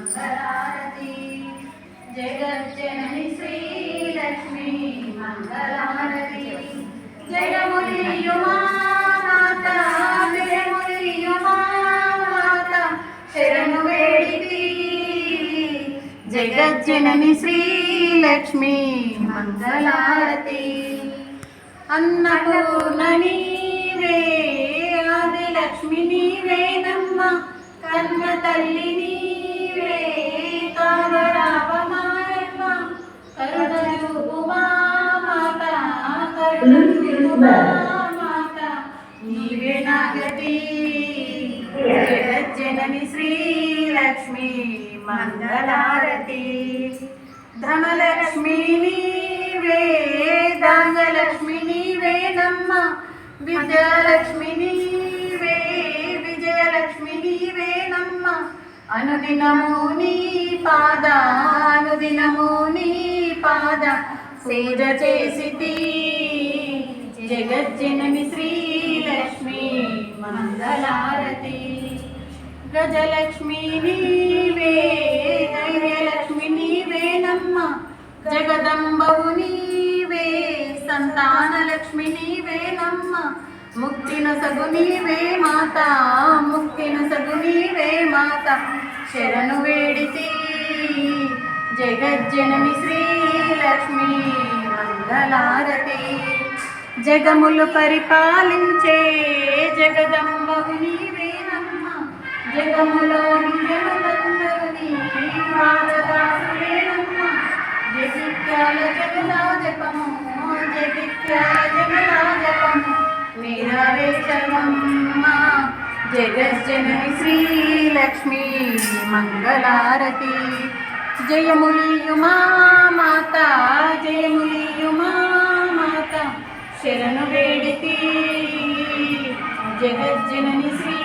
మంగళారతి జగజ్జనని శ్రీలక్ష్మీ మంగళారతి జయములియుమా మాత జయములియుమా మాత శరణు వేడితి జగజ్జనని శ్రీలక్ష్మీ మంగళారతి అన్నపూర్ణ నీవే ఆదిలక్ష్మి నీవేనమ్మ కన్న తల్లి నీవే కావరావమాయమ్మ కరుణరూపుమా మాత కరుణరూపుమా మాత నీవే నాగతి జగజ్జనని శ్రీలక్ష్మి మంగళారతి ధనలక్ష్మి నీవే దాంగలక్ష్మి నీవేనమ్మ విజయలక్ష్మి నీవే విజయలక్ష్మి నీవేనమ్మ అనుదినము నీ పాద అనుదినము నీ పాద సేవ చేసితి జగజ్జనని శ్రీలక్ష్మి మంగళారతి గజలక్ష్మి నీవే ధైర్యలక్ష్మి నీవేనమ్మ జగదంబవు నీవే సంతానలక్ష్మి నీవేనమ్మ ముక్తిన సగు నీవే మాత ముక్తిన సగు నీవే మాత శరణు వేడితి జగజ్జనని శ్రీలక్ష్మి మంగళారతి జగములు పరిపాలించే జగదంబవు నీవేనమ్మ జగములోని జగదందరు నీ పాదదాసులేనమ్మ జగిత్యాల జగదా జపము జగిత్యాల జగదా జపము నిరవేశమమ్మ జగజ్జనని శ్రీలక్ష్మీ మంగళారతి జయములియుమా మాత జయములియుమా మాత శరణు వేడితి జగజ్జనని శ్రీ